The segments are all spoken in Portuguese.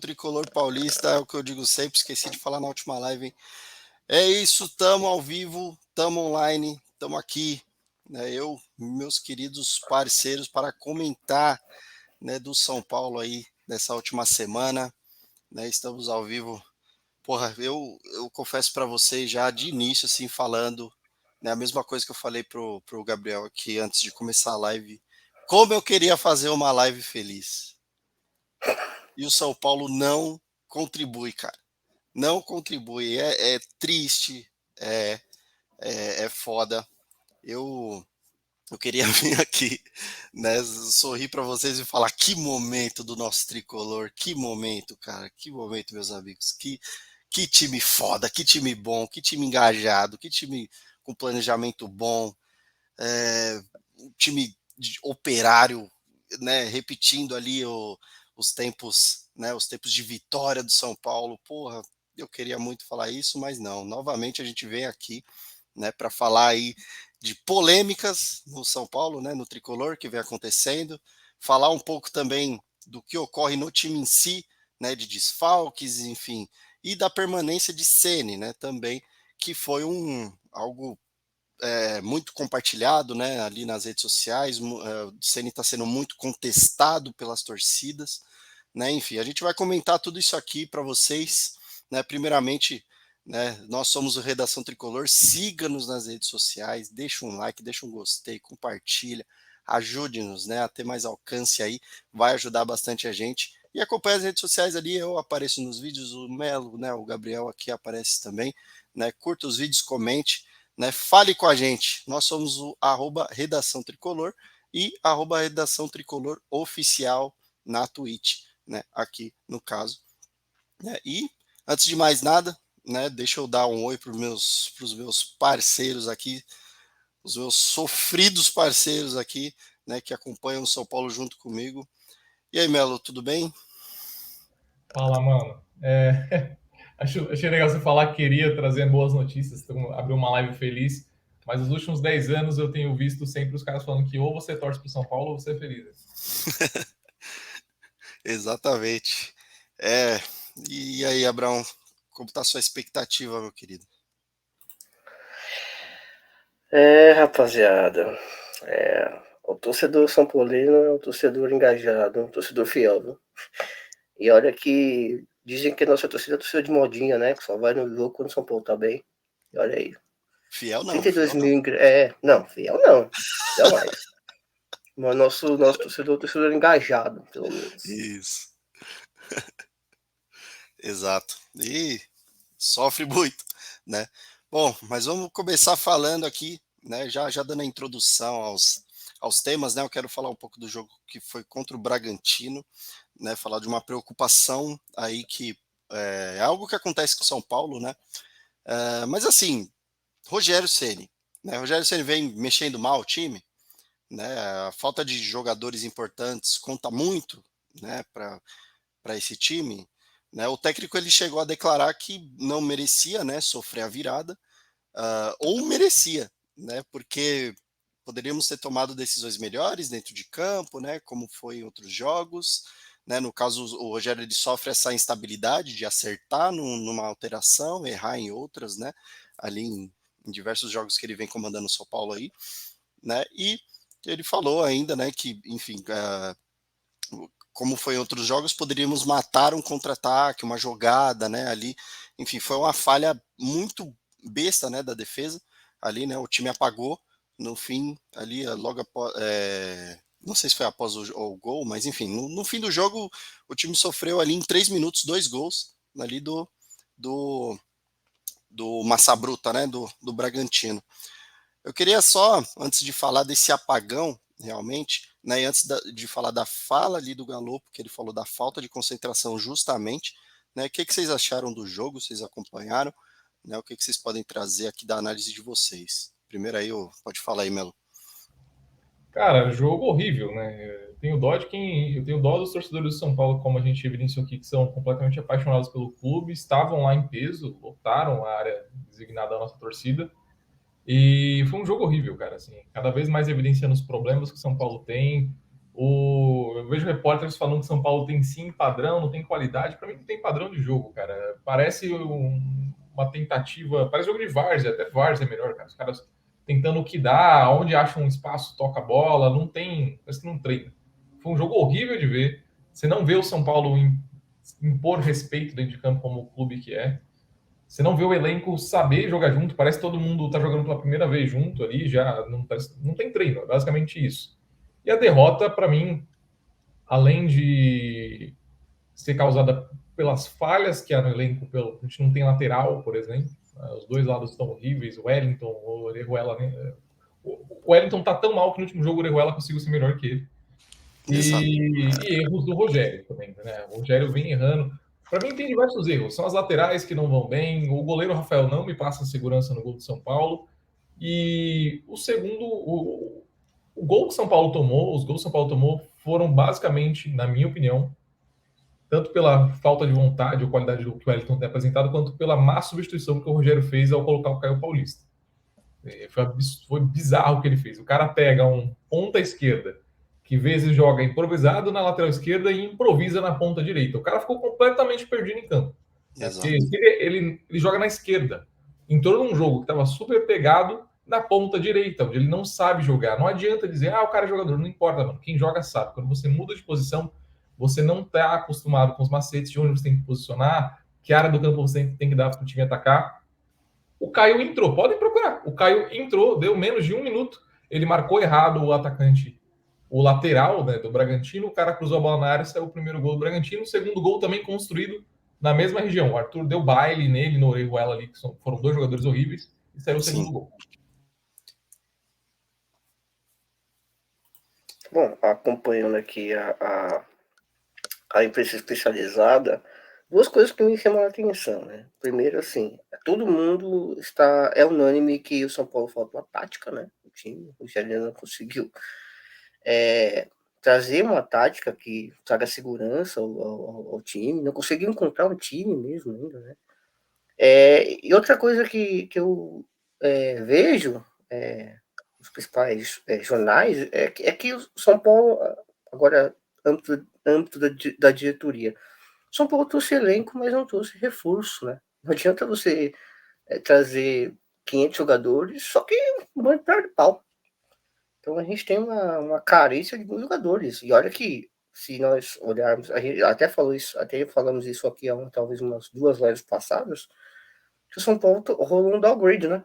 tricolor paulista, é o que eu digo sempre, esqueci de falar na última live, hein? É isso, tamo ao vivo, tamo online, tamo aqui, né? Eu, meus queridos parceiros, para comentar, né, do São Paulo aí dessa última semana, né? Estamos ao vivo. Porra, eu confesso para vocês já de início, assim, falando, né, a mesma coisa que eu falei pro Gabriel aqui antes de começar a live, como eu queria fazer uma live feliz. E o São Paulo não contribui, cara. Não contribui. É triste, é, é foda. Eu, eu queria vir aqui, né, sorrir para vocês e falar que momento do nosso tricolor, que momento, cara, que momento, meus amigos, que time foda, que time bom, que time engajado, que time com planejamento bom, um time operário, né, repetindo ali os tempos, né, os tempos de vitória do São Paulo. Porra, eu queria muito falar isso, mas não. Novamente a gente vem aqui, né, para falar aí de polêmicas no São Paulo, né, no tricolor que vem acontecendo, falar um pouco também do que ocorre no time em si, né, de desfalques, enfim, e da permanência de Ceni, né, também, que foi algo muito compartilhado, né, ali nas redes sociais. O Ceni está sendo muito contestado pelas torcidas, né? Enfim, a gente vai comentar tudo isso aqui para vocês, né? Primeiramente, né, nós somos o Redação Tricolor, siga-nos nas redes sociais, deixa um like, deixa um gostei, compartilha, ajude-nos, né, a ter mais alcance aí, vai ajudar bastante a gente. E acompanhe as redes sociais ali, eu apareço nos vídeos, o Melo, né, o Gabriel aqui aparece também, né? Curta os vídeos, comente, né? Fale com a gente. Nós somos o @Redação Tricolor e @Redação Tricolor Oficial na Twitch, né? Aqui no caso. Né? E antes de mais nada, né? Deixa eu dar um oi para os meus parceiros aqui, os meus sofridos parceiros aqui, né? Que acompanham o São Paulo junto comigo. E aí, Melo, tudo bem? Fala, mano. Achei legal você falar que queria trazer boas notícias, então, abrir uma live feliz, mas nos últimos 10 anos eu tenho visto sempre os caras falando que ou você torce pro São Paulo ou você é feliz. Exatamente. É, e aí, Abraão, como está a sua expectativa, meu querido? Rapaziada, o torcedor São Paulino é um torcedor engajado, um torcedor fiel, viu? E olha que dizem que a nossa torcida é torcida de modinha, né? Que só vai no jogo quando o São Paulo tá bem. E olha aí, Fiel não, 32 fiel não. mil não, fiel não, jamais. Mas nosso torcedor é um torcedor engajado, pelo menos. Isso, exato. E sofre muito, né? Bom, mas vamos começar falando aqui, né? Já dando a introdução aos temas, né? Eu quero falar um pouco do jogo que foi contra o Bragantino, né? Falar de uma preocupação aí que é algo que acontece com o São Paulo, né? Mas assim, Rogério Ceni, né? Rogério Ceni vem mexendo mal o time, né? A falta de jogadores importantes conta muito, né? Para esse time, né? O técnico ele chegou a declarar que não merecia, né, sofrer a virada, ou merecia, né, porque poderíamos ter tomado decisões melhores dentro de campo, né, como foi em outros jogos, né, no caso o Rogério ele sofre essa instabilidade de acertar numa alteração, errar em outras, né, ali em diversos jogos que ele vem comandando o São Paulo aí, né, e ele falou ainda, né, que, enfim, como foi em outros jogos, poderíamos matar um contra-ataque, uma jogada, né, ali. Enfim, foi uma falha muito besta, né, da defesa ali, né, o time apagou no fim ali, logo após, não sei se foi após o gol, mas enfim, no fim do jogo o time sofreu ali em 3 minutos 2 gols ali do, do Massa Bruta, né, do Bragantino. Eu queria só, antes de falar desse apagão, realmente, né, e antes de falar da fala ali do Galo, porque ele falou da falta de concentração justamente, né, o que vocês acharam do jogo, vocês acompanharam, né, o que vocês podem trazer aqui da análise de vocês? Primeiro aí, pode falar aí, Melo. Cara, jogo horrível, né? Eu tenho dó dos torcedores do São Paulo, como a gente evidenciou aqui, que são completamente apaixonados pelo clube, estavam lá em peso, lotaram a área designada da nossa torcida. E foi um jogo horrível, cara, assim, cada vez mais evidenciando os problemas que o São Paulo tem. Eu vejo repórteres falando que São Paulo tem sim padrão, não tem qualidade. Para mim, não tem padrão de jogo, cara. Parece uma tentativa, parece jogo de várzea, até várzea é melhor, cara. Os caras tentando o que dá, onde acham um espaço, toca a bola, não tem, parece que não treina. Foi um jogo horrível de ver. Você não vê o São Paulo impor respeito dentro de campo como o clube que é. Você não vê o elenco saber jogar junto, parece que todo mundo tá jogando pela primeira vez junto ali, já não tem treino, é basicamente isso. E a derrota, para mim, além de ser causada pelas falhas que há no elenco, a gente não tem lateral, por exemplo, os dois lados estão horríveis, o Wellington, o Orejuela, né? O Wellington tá tão mal que no último jogo o Orejuela conseguiu ser melhor que ele. Exato. E erros do Rogério também, né? O Rogério vem errando. Para mim, tem diversos erros. São as laterais que não vão bem. O goleiro Rafael não me passa segurança no gol de São Paulo. E o segundo, o gol que São Paulo tomou, os gols que São Paulo tomou foram basicamente, na minha opinião, tanto pela falta de vontade ou qualidade do que o Wellington tem apresentado, quanto pela má substituição que o Rogério fez ao colocar o Caio Paulista. Foi bizarro o que ele fez. O cara pega um ponta esquerda, que vezes joga improvisado na lateral esquerda e improvisa na ponta direita. O cara ficou completamente perdido em campo. Né? Porque ele joga na esquerda. Entrou num jogo que estava super pegado na ponta direita, onde ele não sabe jogar. Não adianta dizer, o cara é jogador. Não importa, mano. Quem joga sabe. Quando você muda de posição, você não está acostumado com os macetes de onde você tem que posicionar, que área do campo você tem que dar para o time atacar. O Caio entrou, podem procurar. O Caio entrou, deu menos de um minuto. Ele marcou errado o atacante, o lateral, né, do Bragantino. O cara cruzou a bola na área e saiu o primeiro gol do Bragantino. O segundo gol também construído na mesma região. O Arthur deu baile nele, no Orejuela ali, que foram dois jogadores horríveis, e saiu o segundo gol. Bom, acompanhando aqui a imprensa especializada, duas coisas que me chamaram a atenção, né? Primeiro, assim, todo mundo é unânime que o São Paulo falta uma tática, né? O time, o Rogério não conseguiu trazer uma tática que traga segurança ao time, não conseguiu encontrar um time mesmo ainda, né? E outra coisa que eu vejo nos principais jornais é que o São Paulo, agora, âmbito da diretoria, São Paulo trouxe elenco, mas não trouxe reforço, né? Não adianta você trazer 500 jogadores, só que um monte de pau. Então a gente tem uma carência de bons jogadores. E olha que, se nós olharmos, a gente até falou isso, até falamos isso aqui há talvez umas 2 lives passadas, que o São Paulo rolou um downgrade, né?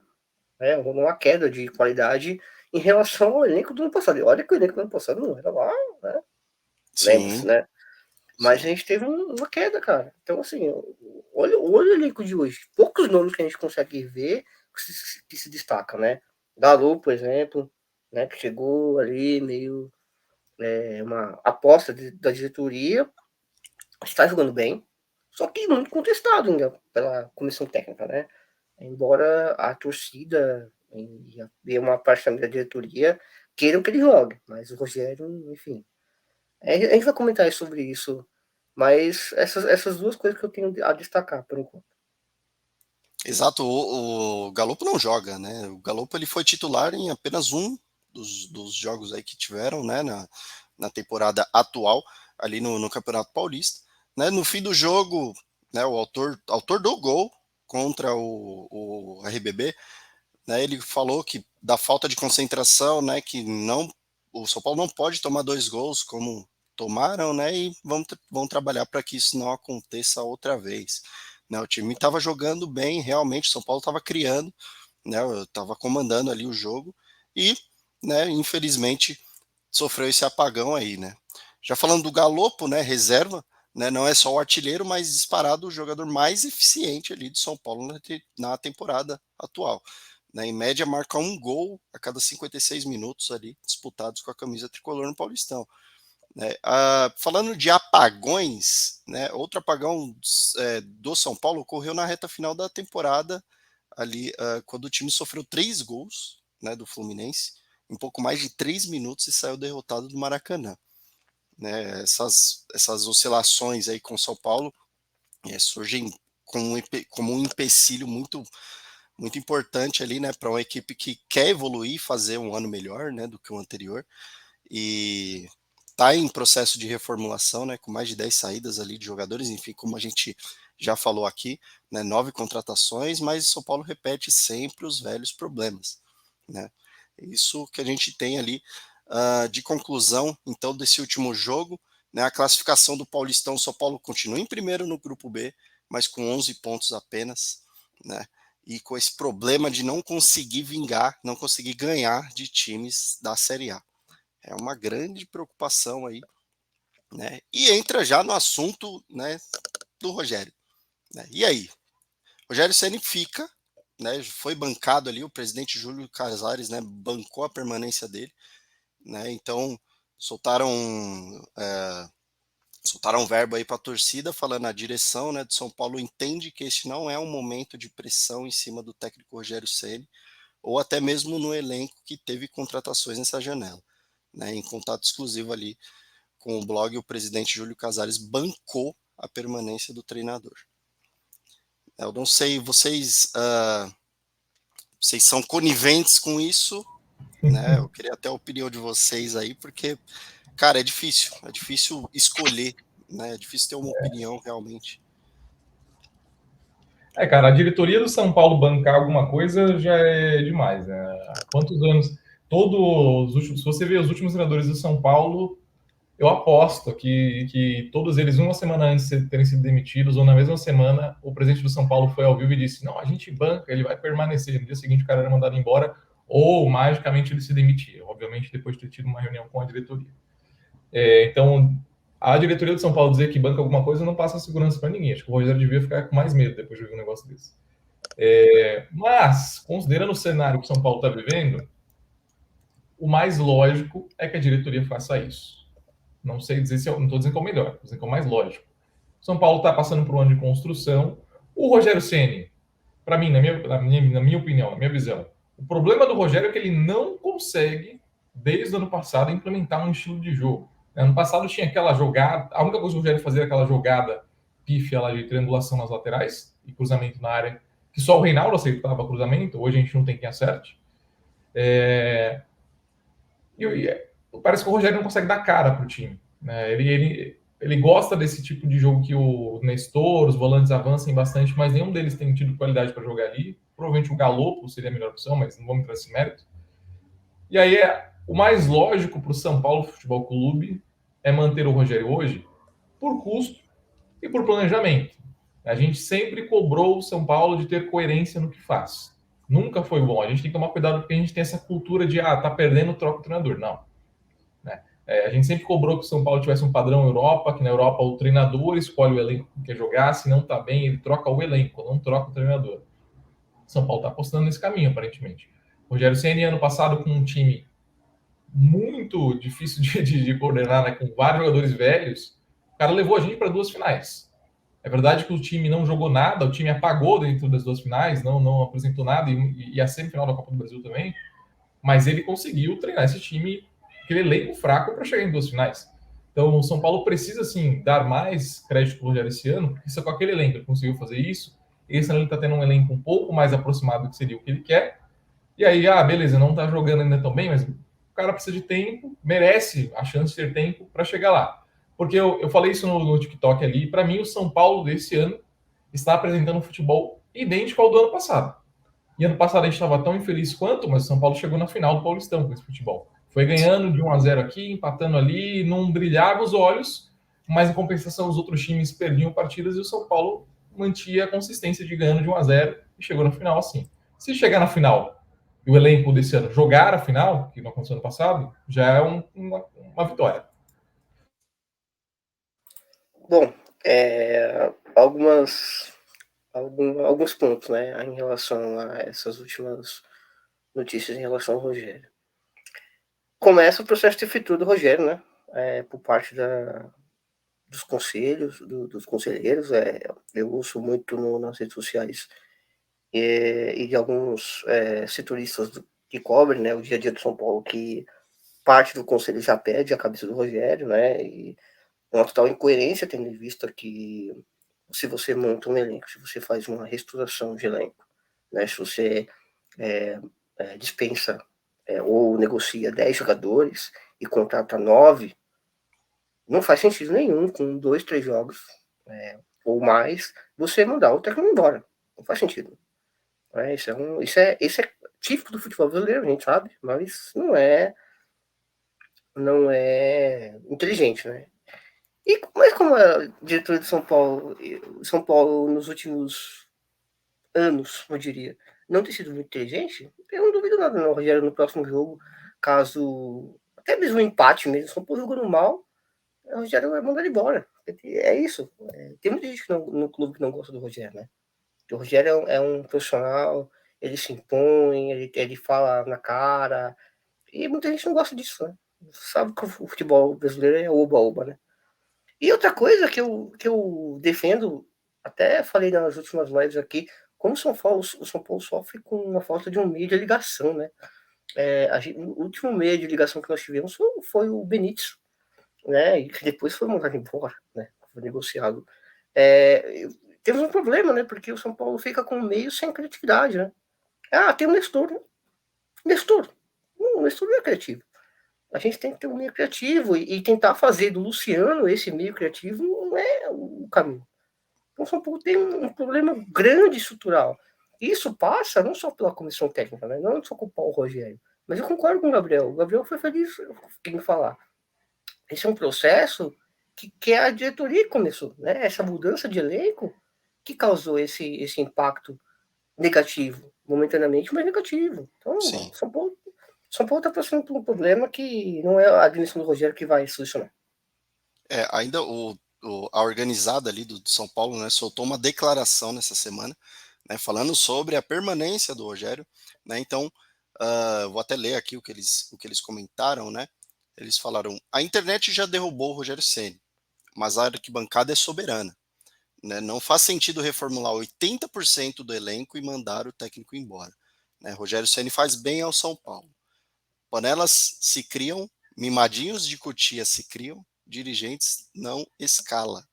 Rolou uma queda de qualidade em relação ao elenco do ano passado. E olha que o elenco do ano passado não era lá, né? Lembra-se, né? Mas a gente teve uma queda, cara. Então, assim, olha o elenco de hoje. Poucos nomes que a gente consegue ver que se destacam, né? Galo, por exemplo, né? Que chegou ali meio uma aposta da diretoria. Está jogando bem, só que muito contestado ainda pela comissão técnica, né? Embora a torcida e uma parte também da diretoria queiram que ele jogue, mas o Rogério, enfim. A gente vai comentar sobre isso, mas essas duas coisas que eu tenho a destacar por enquanto. Exato, o Galopo não joga, né? O Galopo ele foi titular em apenas um dos jogos aí que tiveram, né, na temporada atual, ali no Campeonato Paulista. Né? No fim do jogo, né, o autor do gol contra o RBB, né, ele falou que da falta de concentração, né, que o São Paulo não pode tomar 2 gols como tomaram, né, e vão trabalhar para que isso não aconteça outra vez. Né, o time estava jogando bem, realmente, o São Paulo estava criando, né, estava comandando ali o jogo e, né, infelizmente, sofreu esse apagão aí, né. Já falando do Galopo, né, reserva, né, não é só o artilheiro, mas disparado o jogador mais eficiente ali do São Paulo na temporada atual. Né, em média, marca um gol a cada 56 minutos ali, disputados com a camisa tricolor no Paulistão. Né? Falando de apagões, né, outro apagão do São Paulo ocorreu na reta final da temporada, ali quando o time sofreu 3 gols, né, do Fluminense, em pouco mais de 3 minutos e saiu derrotado do Maracanã. Né? Essas oscilações aí com o São Paulo surgem como um empecilho muito importante ali, né, para uma equipe que quer evoluir e fazer um ano melhor, né, do que o anterior. E está em processo de reformulação, né, com mais de 10 saídas ali de jogadores, enfim, como a gente já falou aqui, né, 9 contratações, mas o São Paulo repete sempre os velhos problemas, né? Isso que a gente tem ali de conclusão, então, desse último jogo, né, a classificação do Paulistão. O São Paulo continua em primeiro no grupo B, mas com 11 pontos apenas, né? E com esse problema de não conseguir vingar, não conseguir ganhar de times da Série A. É uma grande preocupação aí, né? E entra já no assunto, né, do Rogério, né? E aí? Rogério Ceni fica, né? Foi bancado ali, o presidente Júlio Casares, né, bancou a permanência dele, né? Então soltaram soltaram um verbo aí para a torcida, falando a direção, né, de São Paulo entende que este não é um momento de pressão em cima do técnico Rogério Ceni, ou até mesmo no elenco que teve contratações nessa janela, né? Em contato exclusivo ali com o blog, o presidente Júlio Casares bancou a permanência do treinador. Eu não sei, vocês são coniventes com isso, né? Eu queria até a opinião de vocês aí, porque, cara, é difícil escolher, né? É difícil ter uma opinião realmente. Cara, a diretoria do São Paulo bancar alguma coisa já é demais, né? Há quantos anos? Se você ver os últimos treinadores do São Paulo, eu aposto que todos eles, uma semana antes de terem sido demitidos, ou na mesma semana, o presidente do São Paulo foi ao vivo e disse: não, a gente banca, ele vai permanecer. No dia seguinte, o cara era mandado embora, ou magicamente ele se demitia, obviamente depois de ter tido uma reunião com a diretoria. Então, a diretoria do São Paulo dizer que banca alguma coisa não passa segurança para ninguém. Acho que o Rogério devia ficar com mais medo depois de ver um negócio desse. Mas, considerando o cenário que o São Paulo está vivendo, o mais lógico é que a diretoria faça isso. Não sei dizer se não estou dizendo que é o melhor, estou dizendo que é o mais lógico. O São Paulo está passando por um ano de construção. O Rogério Ceni, para mim, na minha opinião, na minha visão, o problema do Rogério é que ele não consegue, desde o ano passado, implementar um estilo de jogo. Ano passado tinha aquela jogada, a única coisa que o Rogério fazia era aquela jogada pífia lá de triangulação nas laterais e cruzamento na área, que só o Reinaldo aceitava cruzamento, hoje a gente não tem quem acerte. Parece que o Rogério não consegue dar cara para o time, né? Ele gosta desse tipo de jogo que o Nestor, os volantes avancem bastante, mas nenhum deles tem tido qualidade para jogar ali. Provavelmente o Galopo seria a melhor opção, mas não vamos entrar nesse mérito. E aí o mais lógico para o São Paulo Futebol Clube é manter o Rogério hoje por custo e por planejamento. A gente sempre cobrou o São Paulo de ter coerência no que faz. Nunca foi bom. A gente tem que tomar cuidado porque a gente tem essa cultura de tá perdendo, troca o treinador. Não. A gente sempre cobrou que o São Paulo tivesse um padrão Europa, que na Europa o treinador escolhe o elenco que quer jogar, se não tá bem, ele troca o elenco, não troca o treinador. O São Paulo tá apostando nesse caminho, aparentemente. O Rogério Ceni, ano passado, com um time muito difícil de coordenar, né, com vários jogadores velhos, o cara levou a gente para 2 finais. É verdade que o time não jogou nada, o time apagou dentro das 2 finais, não apresentou nada, e a semifinal da Copa do Brasil também, mas ele conseguiu treinar esse time, aquele elenco fraco, para chegar em 2 finais. Então, o São Paulo precisa, sim, dar mais crédito para o Rogério esse ano, porque só com aquele elenco ele conseguiu fazer isso. Esse ano ele está tendo um elenco um pouco mais aproximado do que seria o que ele quer. E aí, beleza, não está jogando ainda tão bem, mas o cara precisa de tempo, merece a chance de ter tempo para chegar lá. Porque eu falei isso no TikTok ali, para mim o São Paulo desse ano está apresentando um futebol idêntico ao do ano passado. E ano passado a gente estava tão infeliz quanto, mas o São Paulo chegou na final do Paulistão com esse futebol. Foi ganhando de 1-0 aqui, empatando ali, não brilhava os olhos, mas em compensação os outros times perdiam partidas e o São Paulo mantinha a consistência de ganhando de 1-0 e chegou na final assim. Se chegar na final e o elenco desse ano jogar a final, que não aconteceu no passado, já é uma vitória. Bom, alguns pontos, né, em relação a essas últimas notícias em relação ao Rogério. Começa o processo de feitura do Rogério, né, por parte dos conselhos, dos conselheiros. Eu ouço muito nas redes sociais e de alguns setoristas que cobrem, né, o dia a dia do São Paulo, que parte do conselho já pede a cabeça do Rogério, né, e uma total incoerência, tendo em vista que se você monta um elenco, se você faz uma reestruturação de elenco, né, se você dispensa ou negocia 10 jogadores e contrata 9, Não faz sentido nenhum, com 2, 3 jogos ou mais, você mandar o técnico embora. Não faz sentido. Isso é típico do futebol brasileiro, a gente sabe, mas não é inteligente, né? Mas como a diretoria de São Paulo nos últimos anos, eu diria, não tem sido muito inteligente, eu não duvido nada, não, Rogério, no próximo jogo, caso até mesmo um empate mesmo, São Paulo jogando mal, o Rogério vai mandar ele embora. É isso. Tem muita gente no clube que não gosta do Rogério, né? O Rogério é um profissional, ele se impõe, ele fala na cara, e muita gente não gosta disso, né? Sabe que o futebol brasileiro é oba-oba, né? E outra coisa que eu defendo, até falei nas últimas lives aqui, como o São Paulo sofre com uma falta de um meio de ligação, né? O último meio de ligação que nós tivemos foi o Benítez, né? E que depois foi mandado embora, né? Foi negociado. Temos um problema, né? Porque o São Paulo fica com um meio sem criatividade, né? Tem o Nestor. Nestor. O Nestor não é criativo. A gente tem que ter um meio criativo e tentar fazer do Luciano esse meio criativo não é o caminho. Então, o São Paulo tem um problema grande estrutural. Isso passa não só pela comissão técnica, né? Não só culpar o Rogério. Mas eu concordo com o Gabriel. O Gabriel foi feliz em falar. Esse é um processo que a diretoria começou, né? Essa mudança de elenco que causou esse impacto negativo, momentaneamente, mas negativo. Então, Sim. São Paulo está passando por um problema que não é a admissão do Rogério que vai solucionar. Ainda a organizada ali do São Paulo, né, soltou uma declaração nessa semana, né, falando sobre a permanência do Rogério, né, então vou até ler aqui o que eles comentaram, né, eles falaram: a internet já derrubou o Rogério Ceni, mas a arquibancada é soberana, né, não faz sentido reformular 80% do elenco e mandar o técnico embora, né, Rogério Ceni faz bem ao São Paulo, panelas se criam, mimadinhos de Cotia se criam, dirigentes não escala.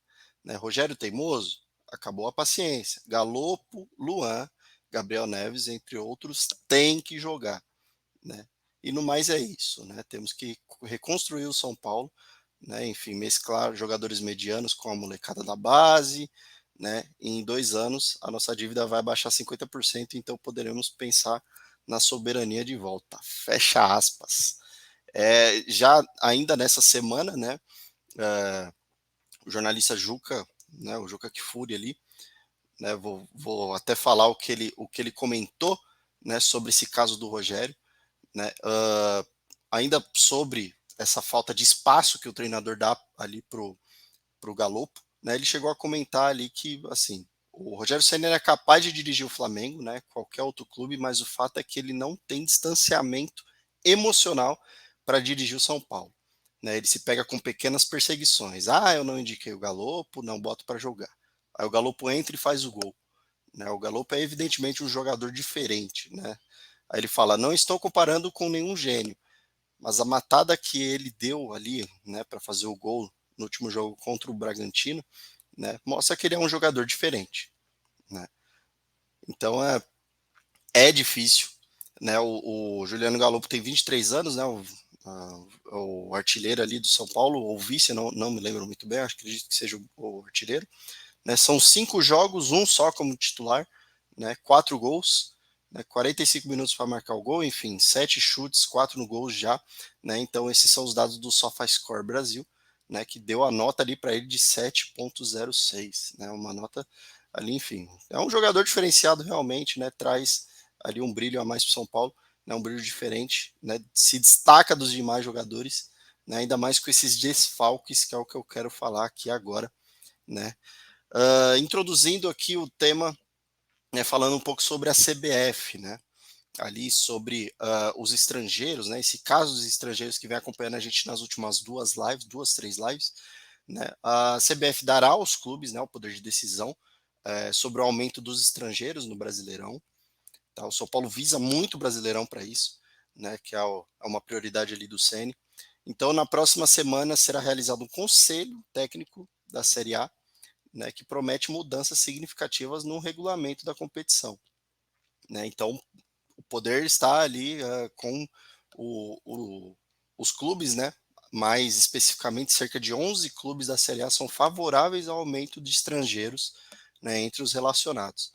Né? Rogério Teimoso, acabou a paciência. Galopo, Luan, Gabriel Neves, entre outros, tem que jogar. Né? E no mais é isso. Né? Temos que reconstruir o São Paulo, né? Enfim, mesclar jogadores medianos com a molecada da base. Né? E em 2 anos a nossa dívida vai baixar 50%, então poderemos pensar na soberania de volta. Fecha aspas. Já ainda nessa semana, né, o jornalista Juca, né, o Juca Kfouri ali, né, vou até falar o que ele comentou, né, sobre esse caso do Rogério, né, ainda sobre essa falta de espaço que o treinador dá ali pro Galopo, né, ele chegou a comentar ali que, assim, o Rogério Ceni é capaz de dirigir o Flamengo, né, qualquer outro clube, mas o fato é que ele não tem distanciamento emocional para dirigir o São Paulo. Né, ele se pega com pequenas perseguições. Eu não indiquei o Galopo, não boto para jogar. Aí o Galopo entra e faz o gol. Né, o Galopo é evidentemente um jogador diferente. Né? Aí ele fala: não estou comparando com nenhum gênio, mas a matada que ele deu ali, né, para fazer o gol no último jogo contra o Bragantino, né, mostra que ele é um jogador diferente. Né? Então é difícil. Né? O Juliano Galopo tem 23 anos, né? O artilheiro ali do São Paulo, ou vice, não me lembro muito bem, acredito que seja o artilheiro. Né? São 5 jogos, um só como titular, né? 4 gols, né? 45 minutos para marcar o gol, enfim, 7 chutes, 4 no gol já. Né? Então esses são os dados do SofaScore Brasil, né? Que deu a nota ali para ele de 7,06, né? Uma nota ali, enfim. É um jogador diferenciado realmente, né? Traz ali um brilho a mais para o São Paulo, né? Um brilho diferente, né? Se destaca dos demais jogadores, né? Ainda mais com esses desfalques, que é o que eu quero falar aqui agora, né? Introduzindo aqui o tema, né? Falando um pouco sobre a CBF, né? Ali sobre os estrangeiros, né? Esse caso dos estrangeiros que vem acompanhando a gente nas últimas 3 lives, né? A CBF dará aos clubes, né, o poder de decisão sobre o aumento dos estrangeiros no Brasileirão. Tá? O São Paulo visa muito o Brasileirão para isso, né, que é uma prioridade ali do Ceni. Então, na próxima semana será realizado um conselho técnico da Série A, né, que promete mudanças significativas no regulamento da competição. Né? Então, o poder está ali com os clubes, né, mais especificamente, cerca de 11 clubes da Série A são favoráveis ao aumento de estrangeiros, né, entre os relacionados.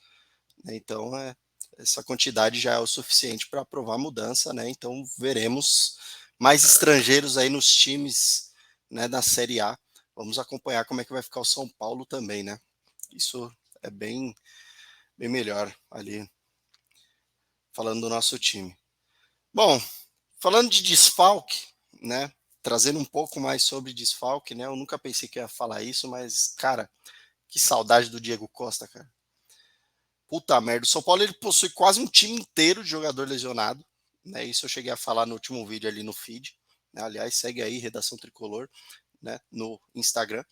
Então, essa quantidade já é o suficiente para aprovar a mudança, né? Então, veremos mais estrangeiros aí nos times, né, da Série A. Vamos acompanhar como é que vai ficar o São Paulo também, né? Isso é bem melhor ali, falando do nosso time. Bom, falando de desfalque, né? Trazendo um pouco mais sobre desfalque, né? Eu nunca pensei que ia falar isso, mas, cara, que saudade do Diego Costa, cara. Puta merda, o São Paulo ele possui quase um time inteiro de jogador lesionado, né? Isso eu cheguei a falar no último vídeo ali no feed, né? Aliás, segue aí, Redação Tricolor, né? No Instagram.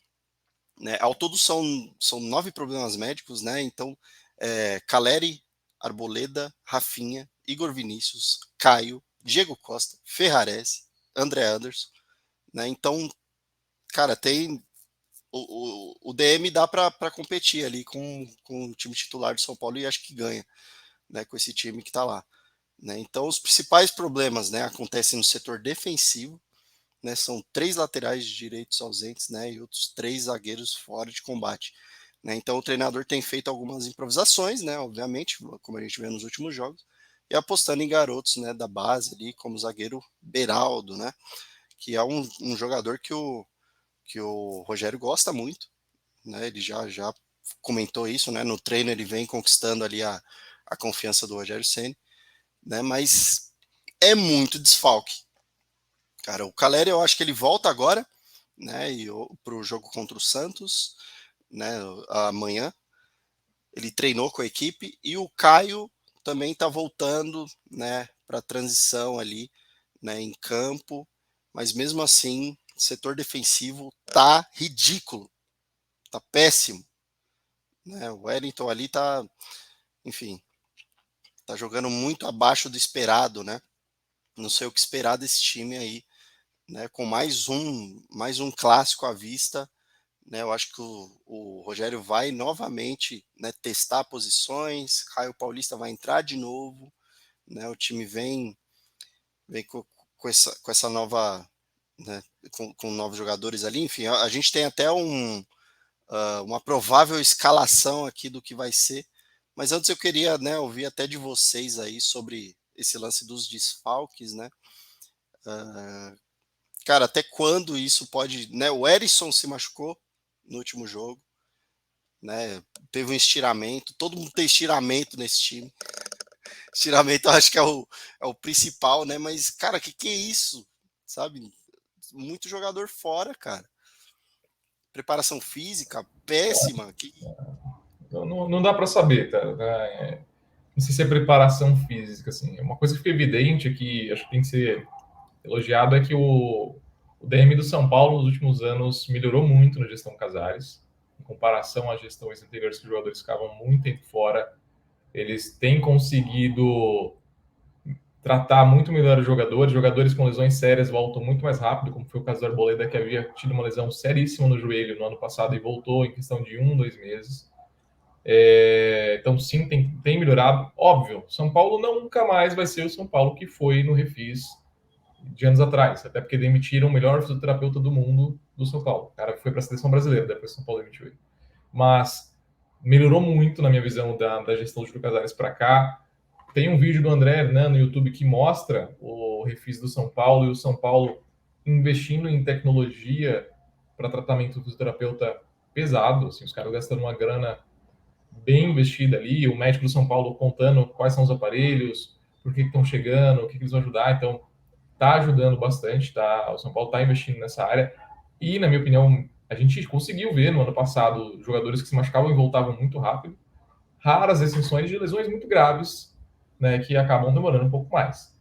Né? Ao todo são 9 problemas médicos, né? Então, Caleri, Arboleda, Rafinha, Igor Vinícius, Caio, Diego Costa, Ferrares, André Anderson, né? Então, cara, tem o DM dá para competir ali com o time titular do São Paulo e acho que ganha, né, com esse time que está lá. Né? Então, os principais problemas, né, acontecem no setor defensivo, né, são 3 laterais direitos ausentes, né, e outros 3 zagueiros fora de combate. Né? Então, o treinador tem feito algumas improvisações, né, obviamente, como a gente vê nos últimos jogos, e apostando em garotos, né, da base ali, como o zagueiro Beraldo, né, que é um jogador que o Rogério gosta muito, né? Ele já comentou isso, né? No treino ele vem conquistando ali a confiança do Rogério Ceni, né? Mas é muito desfalque, cara. O Caleri eu acho que ele volta agora, né? E para o jogo contra o Santos, né? Amanhã ele treinou com a equipe e o Caio também está voltando, né? Para a transição ali, né? Em campo, mas mesmo assim setor defensivo tá ridículo, tá péssimo, né? O Wellington ali tá, enfim, tá jogando muito abaixo do esperado, né? Não sei o que esperar desse time aí, né? Com mais um clássico à vista, né? Eu acho que o Rogério vai novamente, né, testar posições, Caio Paulista vai entrar de novo, né? O time vem com essa nova, né, com novos jogadores ali, enfim, a gente tem até uma provável escalação aqui do que vai ser. Mas antes eu queria, né, ouvir até de vocês aí sobre esse lance dos desfalques, né? Cara, até quando isso pode, né? O Erisson se machucou no último jogo, né? Teve um estiramento, todo mundo tem estiramento nesse time. Estiramento eu acho que é o principal, né? Mas, cara, que é isso? Sabe? Muito jogador fora, cara. Preparação física péssima. Então, não dá para saber, tá? Não sei se é preparação física, assim. Uma coisa que fica evidente é que acho que tem que ser elogiado é que o DM do São Paulo nos últimos anos melhorou muito na gestão Casares, em comparação às gestões anteriores que os jogadores ficavam muito tempo fora. Eles têm conseguido tratar muito melhor os jogadores com lesões sérias voltam muito mais rápido, como foi o caso do Arboleda, que havia tido uma lesão seríssima no joelho no ano passado e voltou em questão de 2 meses. Então, sim, tem melhorado. Óbvio, São Paulo nunca mais vai ser o São Paulo que foi no Refis de anos atrás, até porque demitiram o melhor fisioterapeuta do mundo do São Paulo. O cara foi para a seleção brasileira, depois São Paulo demitiu ele. Mas melhorou muito, na minha visão, da gestão de Júlio Casares para cá. Tem um vídeo do André Hernan no YouTube que mostra o Refis do São Paulo e o São Paulo investindo em tecnologia para tratamento do fisioterapeuta pesado. Assim, os caras gastando uma grana bem investida ali, o médico do São Paulo contando quais são os aparelhos, por que estão chegando, o que eles vão ajudar. Então, está ajudando bastante, tá? O São Paulo está investindo nessa área. E, na minha opinião, a gente conseguiu ver no ano passado jogadores que se machucavam e voltavam muito rápido. Raras exceções de lesões muito graves, né, que acabam demorando um pouco mais.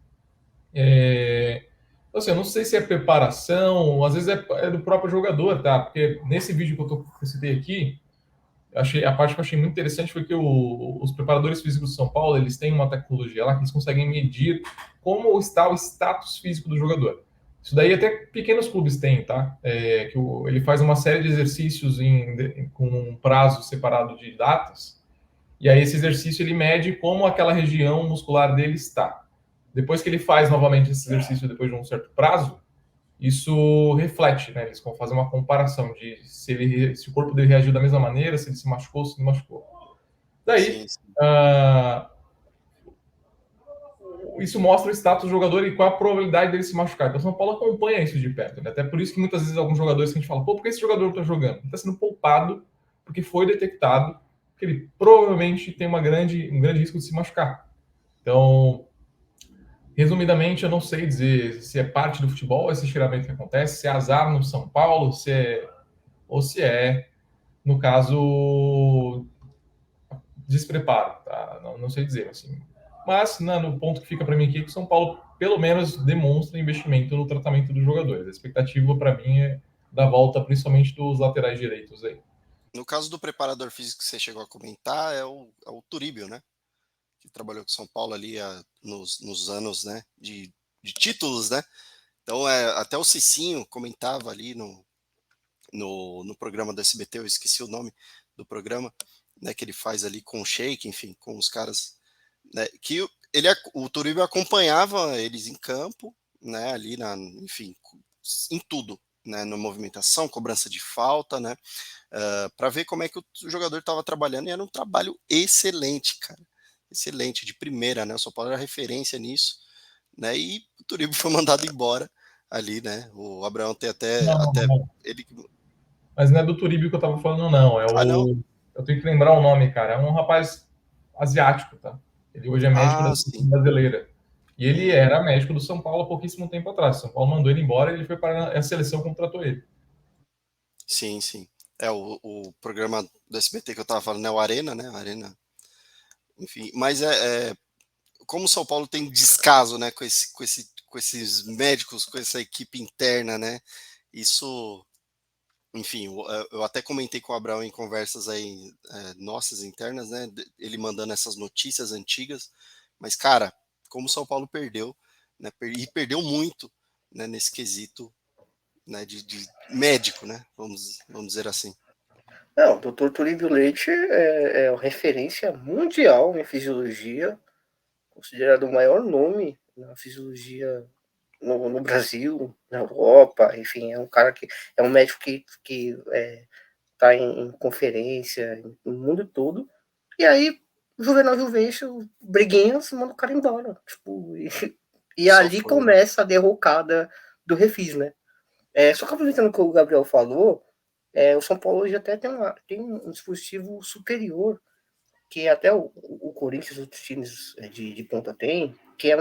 Então, assim, eu não sei se é preparação, às vezes é do próprio jogador, tá? Porque nesse vídeo que eu citei aqui, a parte que eu achei muito interessante foi que os preparadores físicos do São Paulo, eles têm uma tecnologia lá que eles conseguem medir como está o status físico do jogador. Isso daí até pequenos clubes têm, tá? Ele faz uma série de exercícios com um prazo separado de datas, e aí esse exercício ele mede como aquela região muscular dele está. Depois que ele faz novamente esse exercício depois de um certo prazo, isso reflete, né? Eles vão fazer uma comparação de se o corpo dele reagiu da mesma maneira, se ele se machucou, se não machucou. Daí, Sim, sim. Isso mostra o status do jogador e qual a probabilidade dele se machucar. Então, o São Paulo acompanha isso de perto, né? Até por isso que muitas vezes alguns jogadores que a gente fala, pô, por que esse jogador está jogando? Ele está sendo poupado porque foi detectado que ele provavelmente tem um grande risco de se machucar. Então, resumidamente, eu não sei dizer se é parte do futebol esse estiramento que acontece, se é azar no São Paulo, ou se é, no caso, despreparo, tá? Não sei dizer, assim. Mas, né, no ponto que fica para mim aqui, é que o São Paulo, pelo menos, demonstra investimento no tratamento dos jogadores. A expectativa, para mim, é da volta, principalmente dos laterais direitos aí. No caso do preparador físico que você chegou a comentar, é o Turíbio, né? Que trabalhou com São Paulo ali nos anos, né? De títulos, né? Então, até o Cicinho comentava ali no programa do SBT, eu esqueci o nome do programa, né? Que ele faz ali com o Sheik, enfim, com os caras, né? Que o Turíbio acompanhava eles em campo, né? Ali, enfim, em tudo, né? Na movimentação, cobrança de falta, né? Para ver como é que o jogador estava trabalhando, e era um trabalho excelente, cara. Excelente, de primeira, né? O São Paulo era referência nisso, né? E o Turíbio foi mandado embora ali, né? O Abraão tem até Não. ele. Mas não é do Turíbio que eu tava falando, não. Ah, não? Eu tenho que lembrar o nome, cara. É um rapaz asiático, tá? Ele hoje é médico da Ah, seleção sim. brasileira. E ele Hum, era médico do São Paulo há pouquíssimo tempo atrás. São Paulo mandou ele embora e ele foi para a seleção, contratou ele. sim, sim. O programa do SBT que eu tava falando é o Arena, né? Arena, enfim. Mas como o São Paulo tem descaso, né? Com esses médicos, com essa equipe interna, né? Isso. Enfim, eu até comentei com o Abraão em conversas aí nossas internas, né? Ele mandando essas notícias antigas, mas cara, como o São Paulo perdeu, né? E perdeu muito, né? Nesse quesito, né? De médico, né? Vamos dizer assim. Não, o Dr. Turíbio Leite é uma referência mundial em fisiologia, considerado o maior nome na fisiologia no Brasil, na Europa, enfim, é um cara que é um médico que tá em conferência no mundo todo. E aí, o Juvenal Juvencio, briguinhas, manda o cara embora. Tipo, e Só ali foi, né? começa a derrocada do Refis, né? Só complementando o que o Gabriel falou, o São Paulo hoje até tem um dispositivo superior, que até o Corinthians e outros times de ponta tem, que é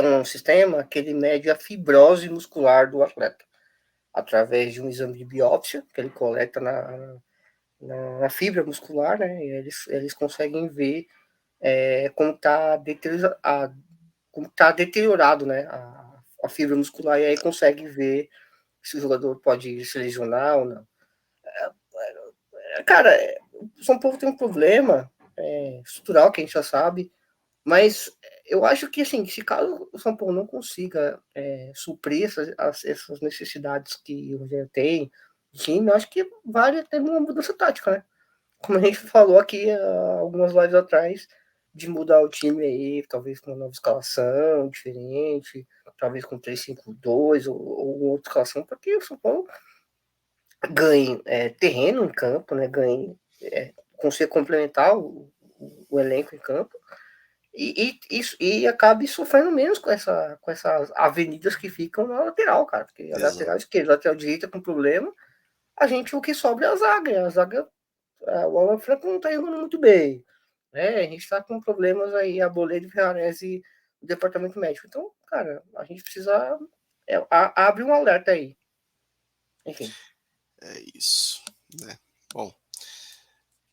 um sistema que ele mede a fibrose muscular do atleta, através de um exame de biópsia, que ele coleta na fibra muscular, né? E eles conseguem ver como está deteriorado, né? A fibra muscular, e aí consegue ver se o jogador pode se lesionar ou não. Cara, o São Paulo tem um problema estrutural que a gente já sabe, mas eu acho que, assim, se caso o São Paulo não consiga suprir essas necessidades que o Rogério tem, sim, eu acho que vale até uma mudança tática, né? Como a gente falou aqui algumas lives atrás, de mudar o time aí, talvez com uma nova escalação diferente, talvez com 3-5-2 ou outra escalação, para que o São Paulo ganhe terreno em campo, né? Ganhe, consiga complementar o elenco em campo e acabe sofrendo menos com essas avenidas que ficam na lateral, cara. Porque a lateral Exato. esquerda, a lateral direita com problema, o que sobra é a zaga. O Alan Franco não está jogando muito bem. Né? A gente está com problemas aí, a Boleiro, Ferrares e o departamento médico. Então, cara, a gente precisa abre um alerta aí. Enfim. É isso, né? Bom,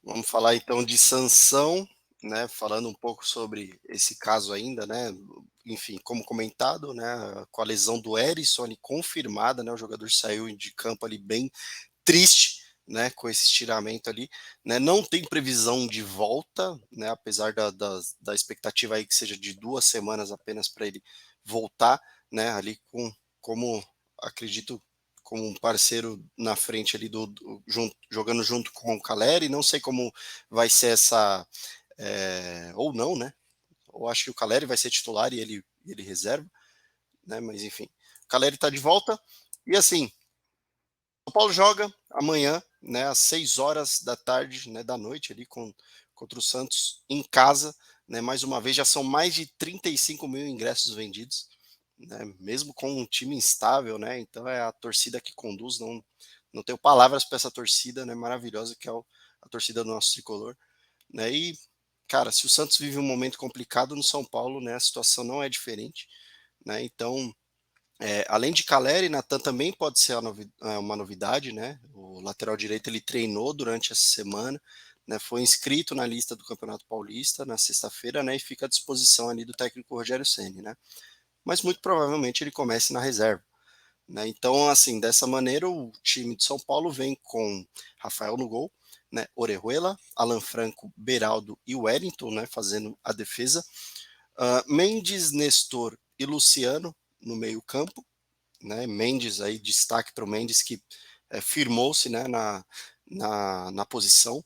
vamos falar então de sanção, né? Falando um pouco sobre esse caso ainda, né? Enfim, como comentado, né? Com a lesão do Erisson confirmada, né? O jogador saiu de campo ali bem triste, né? Com esse estiramento ali, né? Não tem previsão de volta, né? Apesar da expectativa aí que seja de 2 semanas apenas para ele voltar, né? Ali como acredito como um parceiro na frente ali jogando junto com o Caleri. Não sei como vai ser essa ou não, né? Ou acho que o Caleri vai ser titular e ele reserva, né? Mas enfim, O Caleri está de volta. E assim, São Paulo joga amanhã, né, às 6 horas da tarde, né, da noite, ali contra o Santos em casa. Né, mais uma vez, já são mais de 35 mil ingressos vendidos, né, mesmo com um time instável, né? Então é a torcida que conduz, não tenho palavras para essa torcida, né, maravilhosa que é a torcida do nosso tricolor, né? E cara, se o Santos vive um momento complicado no São Paulo, né, a situação não é diferente, né? Então, além de Caleri, Natan também pode ser uma novidade, né? O lateral direito ele treinou durante essa semana, né? Foi inscrito na lista do Campeonato Paulista na sexta-feira, né? E fica à disposição ali do técnico Rogério Ceni, né? Mas muito provavelmente ele comece na reserva, né? Então, assim, dessa maneira, o time de São Paulo vem com Rafael no gol, né? Orejuela, Alan Franco, Beraldo e Wellington, né? Fazendo a defesa. Mendes, Nestor e Luciano no meio-campo, né? Mendes aí, destaque para o Mendes que firmou-se, né? Na posição,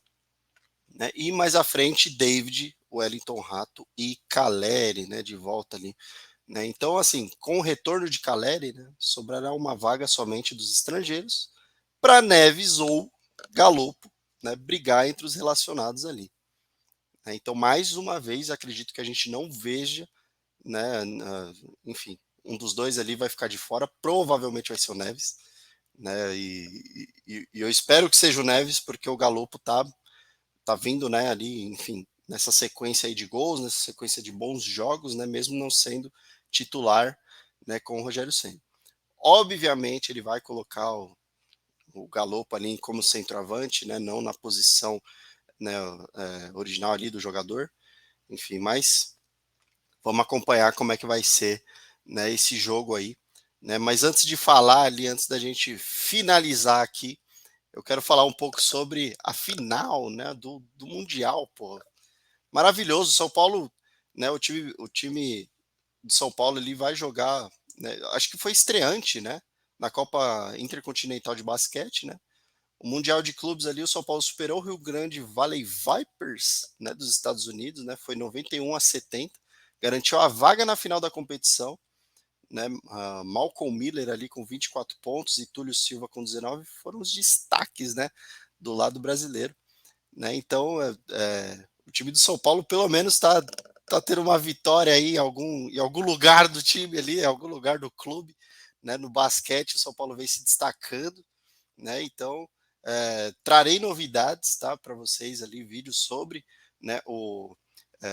né? E mais à frente, David, Wellington Rato e Caleri, né? De volta ali. Né? Então, assim, com o retorno de Caleri, né, sobrará uma vaga somente dos estrangeiros para Neves ou Galopo, né, brigar entre os relacionados ali. Né? Então, mais uma vez, acredito que a gente não veja, né, enfim, um dos dois ali vai ficar de fora, provavelmente vai ser o Neves, né, e eu espero que seja o Neves, porque o Galopo tá vindo, né, ali, enfim, nessa sequência aí de gols, nessa sequência de bons jogos, né, mesmo não sendo titular, né, com o Rogério Ceni. Obviamente ele vai colocar o Galopo ali como centroavante, né, não na posição, né, original ali do jogador, enfim, mas vamos acompanhar como é que vai ser, né, esse jogo aí, né, mas antes de falar ali, antes da gente finalizar aqui, eu quero falar um pouco sobre a final, né, do Mundial, pô. Maravilhoso, São Paulo, né, o time de São Paulo ele vai jogar, né, acho que foi estreante, né, na Copa Intercontinental de Basquete, né, o Mundial de Clubes ali, o São Paulo superou o Rio Grande Valley Vipers, né, dos Estados Unidos, né, foi 91-70, garantiu a vaga na final da competição, né, Malcolm Miller ali com 24 pontos e Túlio Silva com 19 foram os destaques, né, do lado brasileiro, né, então o time do São Paulo pelo menos está tendo uma vitória aí em algum lugar do time ali, em algum lugar do clube, né, no basquete o São Paulo vem se destacando, né, então trarei novidades, tá, para vocês ali, vídeos sobre, né,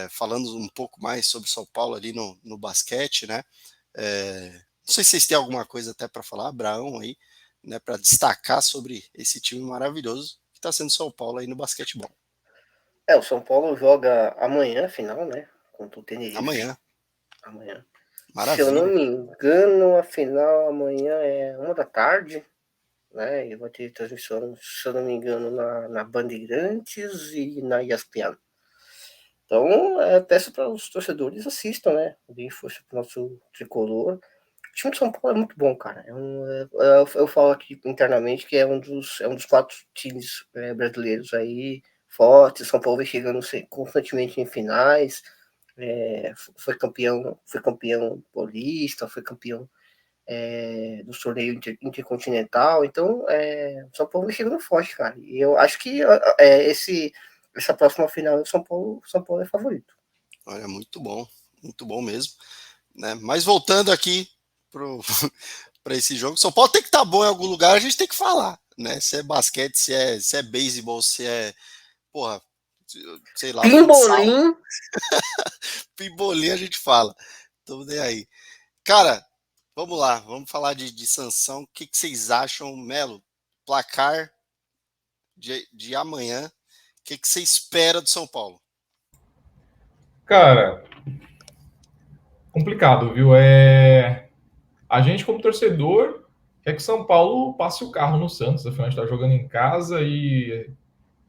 falando um pouco mais sobre São Paulo ali no basquete, né, não sei se vocês têm alguma coisa até para falar, Abraão aí, né, para destacar sobre esse time maravilhoso que está sendo São Paulo aí no basquetebol. O São Paulo joga amanhã, final, né? Contra o Tenerife. Amanhã. Maravilha. Se eu não me engano, a final amanhã é 1 da tarde, né? E vai ter transmissão, se eu não me engano, na Bandeirantes e na ESPN. Então, peço para os torcedores assistam, né? Deem força para o nosso tricolor. O time de São Paulo é muito bom, cara. Eu falo aqui internamente que é um dos 4 times brasileiros aí fortes. São Paulo vem chegando constantemente em finais. Foi campeão paulista, foi campeão do torneio intercontinental. Então, São Paulo vem chegando forte, cara. E eu acho que essa próxima final do São Paulo é favorito. Olha, muito bom mesmo, né? Mas voltando aqui para esse jogo, São Paulo tem que estar bom em algum lugar, a gente tem que falar, né? Se é basquete, se é beisebol, se é, porra, sei lá, Pimbolim. Pimbolim a gente fala. Tamo nem aí. Cara, vamos lá, vamos falar de sanção. O que vocês acham, Melo? Placar de amanhã. O que você espera do São Paulo? Cara, complicado, viu? A gente, como torcedor, quer que o São Paulo passe o carro no Santos. Afinal, a gente está jogando em casa e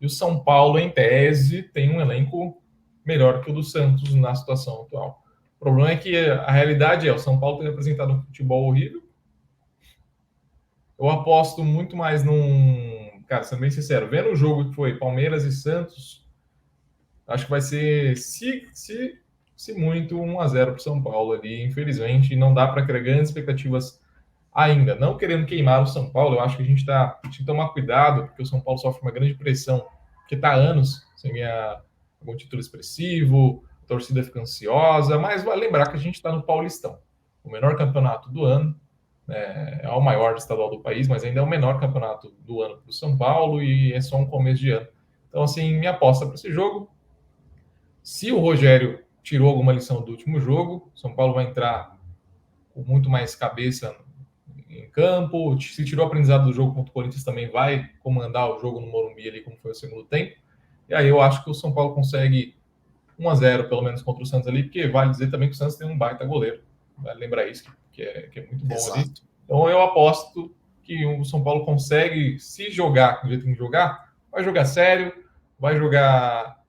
o São Paulo, em tese, tem um elenco melhor que o do Santos na situação atual. O problema é que a realidade o São Paulo tem apresentado um futebol horrível. Eu aposto muito mais Cara, sendo bem sincero, vendo o jogo que foi Palmeiras e Santos, acho que vai ser, se muito, 1-0 para o São Paulo ali. Infelizmente, não dá para criar grandes expectativas ainda. Não querendo queimar o São Paulo, eu acho que a gente tem que tomar cuidado, porque o São Paulo sofre uma grande pressão, porque está há anos sem ganhar algum título expressivo, a torcida fica ansiosa, mas vale lembrar que a gente está no Paulistão, o menor campeonato do ano, é o maior estadual do país, mas ainda é o menor campeonato do ano para o São Paulo e é só um começo de ano. Então, assim, minha aposta para esse jogo, se o Rogério tirou alguma lição do último jogo, o São Paulo vai entrar com muito mais cabeça em campo. Se tirou o aprendizado do jogo contra o Corinthians, também vai comandar o jogo no Morumbi ali, como foi o segundo tempo. E aí eu acho que o São Paulo consegue 1-0, pelo menos, contra o Santos ali, porque vale dizer também que o Santos tem um baita goleiro. Vale lembrar isso, que é muito bom. Exato. Ali. Então eu aposto que o São Paulo consegue, se jogar do jeito que tem que jogar, vai jogar sério, vai jogar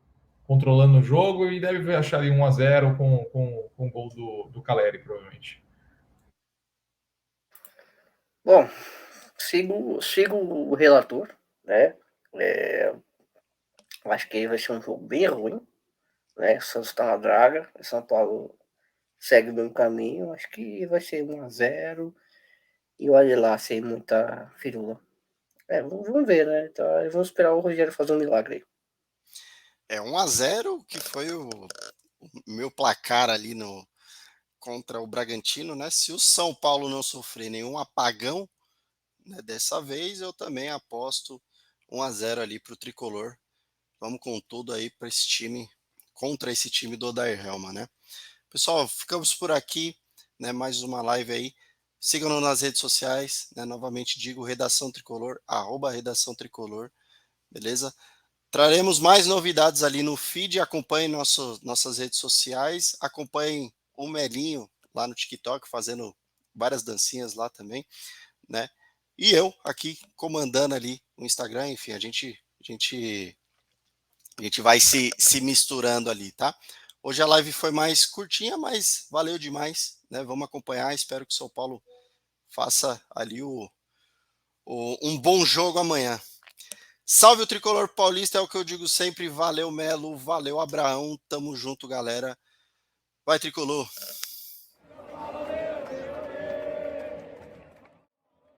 controlando o jogo e deve achar ali 1-0 com o gol do Caleri, provavelmente. Bom, sigo o relator, né? Acho que vai ser um jogo bem ruim, né? O Santos tá na draga, o São Paulo segue o mesmo caminho. Acho que vai ser 1-0 e olha lá, sem muita firula. Vamos ver, né? Então, vamos esperar o Rogério fazer um milagre aí. 1-0, que foi o meu placar ali contra o Bragantino, né? Se o São Paulo não sofrer nenhum apagão, né, dessa vez, eu também aposto 1-0 ali para o Tricolor. Vamos com tudo aí para esse time, contra esse time do Odair Helma, né? Pessoal, ficamos por aqui, né? Mais uma live aí. Sigam-nos nas redes sociais, né? Novamente digo, Redação Tricolor, @Redação Tricolor, beleza? Traremos mais novidades ali no feed, acompanhem nossas redes sociais, acompanhem o Melinho lá no TikTok, fazendo várias dancinhas lá também, né? E eu aqui comandando ali o Instagram, enfim, a gente vai se misturando ali, tá? Hoje a live foi mais curtinha, mas valeu demais, né? Vamos acompanhar, espero que o São Paulo faça ali um bom jogo amanhã. Salve o Tricolor Paulista, é o que eu digo sempre. Valeu, Melo. Valeu, Abraão. Tamo junto, galera. Vai, Tricolor.